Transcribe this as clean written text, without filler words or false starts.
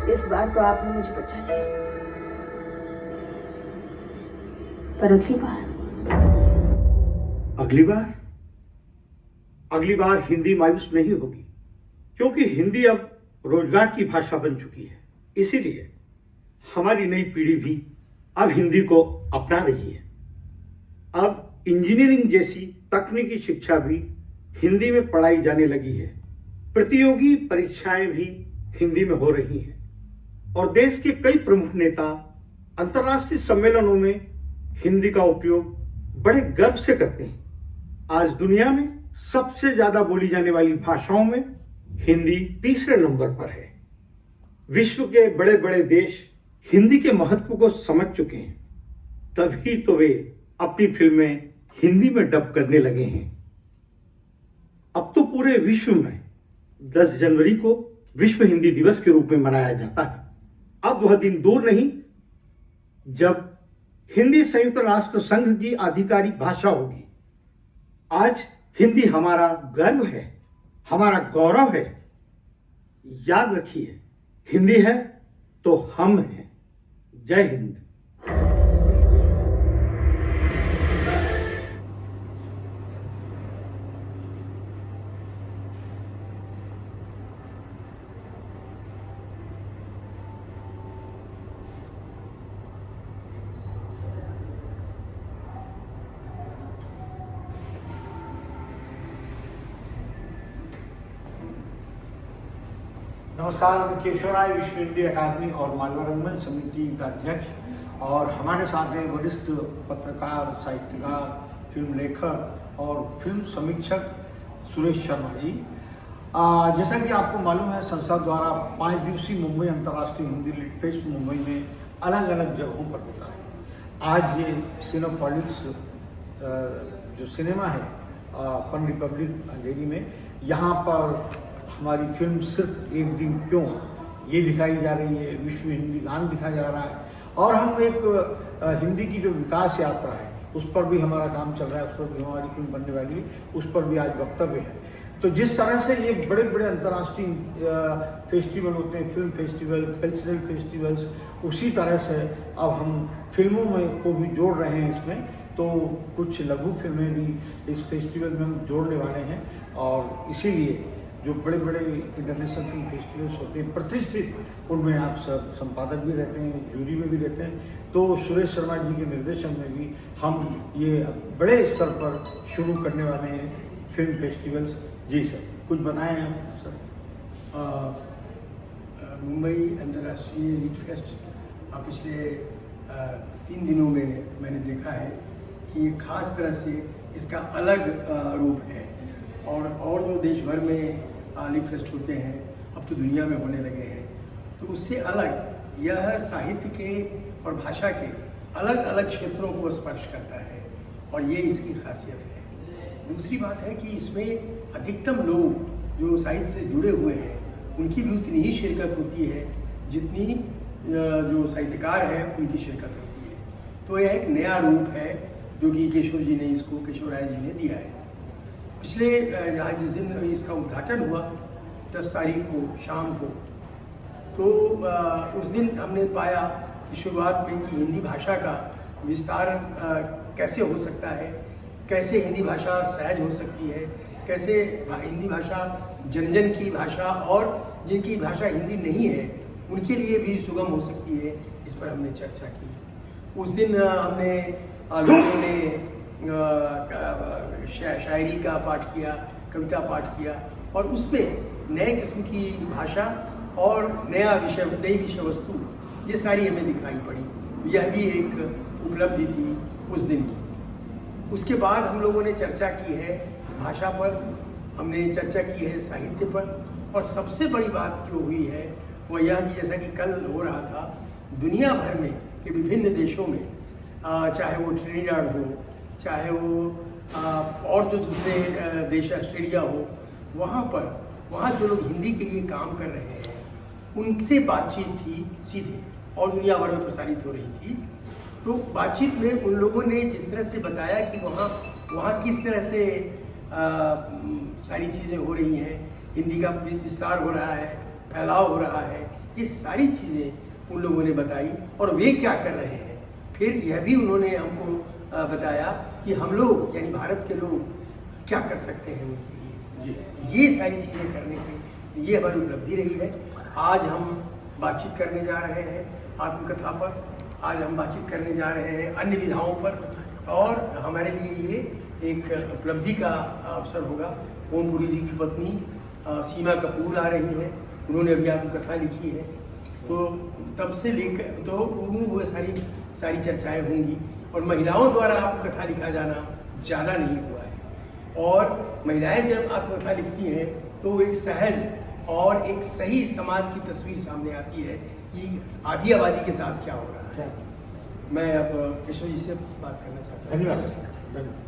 इस बार तो आपने मुझे बचा लिया, पर अगली बार हिंदी मायूस नहीं होगी, क्योंकि हिंदी अब रोजगार की भाषा बन चुकी है। इसीलिए हमारी नई पीढ़ी भी अब हिंदी को अपना रही है। अब इंजीनियरिंग जैसी तकनीकी शिक्षा भी हिंदी में पढ़ाई जाने लगी है। प्रतियोगी परीक्षाएं भी हिंदी में हो रही हैं और देश के कई प्रमुख नेता अंतर्राष्ट्रीय सम्मेलनों में हिंदी का उपयोग बड़े गर्व से करते हैं। आज दुनिया में सबसे ज्यादा बोली जाने वाली भाषाओं में हिंदी तीसरे नंबर पर है। विश्व के बड़े बड़े देश हिंदी के महत्व को समझ चुके हैं, तभी तो वे अपनी फिल्में हिंदी में डब करने लगे हैं। अब तो पूरे विश्व में 10 जनवरी को विश्व हिंदी दिवस के रूप में मनाया जाता है। अब वह दिन दूर नहीं जब हिंदी संयुक्त राष्ट्र संघ की आधिकारिक भाषा होगी। आज हिंदी हमारा गर्व है, हमारा गौरव है। याद रखिए, हिंदी है तो हम हैं। जय हिंद। नमस्कार, केशव राय विश्व हिंदी अकादमी और माल्यारंगन समिति का अध्यक्ष, और हमारे साथ हैं वरिष्ठ पत्रकार, साहित्यकार, फिल्म लेखक और फिल्म समीक्षक सुरेश शर्मा जी। जैसा कि आपको मालूम है, संस्था द्वारा 5 दिवसीय मुंबई अंतर्राष्ट्रीय हिंदी लिट फेस्ट मुंबई में अलग अलग जगहों पर होता है। आज ये सिनेपॉलिस जो सिनेमा है फन रिपब्लिक अंधेरी में, यहाँ पर हमारी फिल्म सिर्फ एक दिन क्यों ये दिखाई जा रही है, विश्व हिंदी गान दिखाया जा रहा है, और हम एक हिंदी की जो विकास यात्रा है उस पर भी हमारा काम चल रहा है, उस पर भी हमारी फिल्म बनने वाली है, उस पर भी आज वक्तव्य है। तो जिस तरह से ये बड़े बड़े अंतर्राष्ट्रीय फेस्टिवल होते हैं, फिल्म फेस्टिवल, कल्चरल फेस्टिवल्स, उसी तरह से अब हम फिल्मों में को भी जोड़ रहे हैं इसमें। तो कुछ लघु फिल्में भी इस फेस्टिवल में हम जोड़ने वाले हैं, और इसीलिए जो बड़े बड़े इंटरनेशनल फिल्म फेस्टिवल्स होते हैं प्रतिष्ठित, उनमें आप सब संपादक भी रहते हैं, जूरी में भी रहते हैं। तो सुरेश शर्मा जी के निर्देशन में भी हम ये बड़े स्तर पर शुरू करने वाले हैं फिल्म फेस्टिवल्स। जी सर, कुछ बताएं आप सर। मुंबई अंतर्राष्ट्रीय लिट फेस्ट पिछले 3 दिनों में मैंने देखा है कि ये खास तरह से इसका अलग रूप है, और जो देश भर में लिट फेस्ट होते हैं अब तो दुनिया में होने लगे हैं, तो उससे अलग यह साहित्य के और भाषा के अलग अलग क्षेत्रों को स्पर्श करता है, और ये इसकी खासियत है। दूसरी बात है कि इसमें अधिकतम लोग जो साहित्य से जुड़े हुए हैं उनकी भी उतनी ही शिरकत होती है जितनी जो साहित्यकार हैं उनकी शिरकत होती है। तो यह एक नया रूप है जो कि केशव राय जी ने दिया है। पिछले जिस दिन इसका उद्घाटन हुआ 10 तारीख को शाम को, तो उस दिन हमने पाया कि शुरुआत में कि हिंदी भाषा का विस्तार कैसे हो सकता है, कैसे हिंदी भाषा सहज हो सकती है, कैसे हिंदी भाषा जन जन की भाषा और जिनकी भाषा हिंदी नहीं है उनके लिए भी सुगम हो सकती है, इस पर हमने चर्चा की। उस दिन हमने लोगों ने शायरी का पाठ किया, कविता पाठ किया, और उसमें नए किस्म की भाषा और नई विषय वस्तु ये सारी हमें दिखाई पड़ी। यह भी एक उपलब्धि थी उस दिन की। उसके बाद हम लोगों ने चर्चा की है भाषा पर, हमने चर्चा की है साहित्य पर, और सबसे बड़ी बात जो हुई है वह यह कि जैसा कि कल हो रहा था, दुनिया भर में के विभिन्न देशों में, चाहे वो ट्रिनिडाड हो, चाहे वो और जो दूसरे देश ऑस्ट्रेलिया हो, वहाँ जो लोग हिंदी के लिए काम कर रहे हैं उनसे बातचीत थी सीधे, और दुनिया भर में प्रसारित हो रही थी। तो बातचीत में उन लोगों ने जिस तरह से बताया कि वहाँ किस तरह से सारी चीज़ें हो रही हैं, हिंदी का विस्तार हो रहा है, फैलाव हो रहा है, ये सारी चीज़ें उन लोगों ने बताई और वे क्या कर रहे हैं। फिर यह भी उन्होंने हमको बताया कि हम लोग यानी भारत के लोग क्या कर सकते हैं उनके लिए। ये सारी चीज़ें करने की ये हमारी उपलब्धि रही है। आज हम बातचीत करने जा रहे हैं आत्मकथा पर, आज हम बातचीत करने जा रहे हैं अन्य विधाओं पर, और हमारे लिए ये एक उपलब्धि का अवसर होगा। ओमपुरी जी की पत्नी सीमा कपूर आ रही हैं, उन्होंने अभी आत्मकथा लिखी है, तो तब से लेकर तो वो सारी चर्चाएं होंगी। और महिलाओं द्वारा आत्मकथा लिखा जाना ज़्यादा नहीं हुआ है, और महिलाएं जब आत्मकथा लिखती हैं तो एक सहज और एक सही समाज की तस्वीर सामने आती है कि आधी आबादी के साथ क्या हो रहा है। मैं अब केशव जी से बात करना चाहता हूँ। धन्यवाद।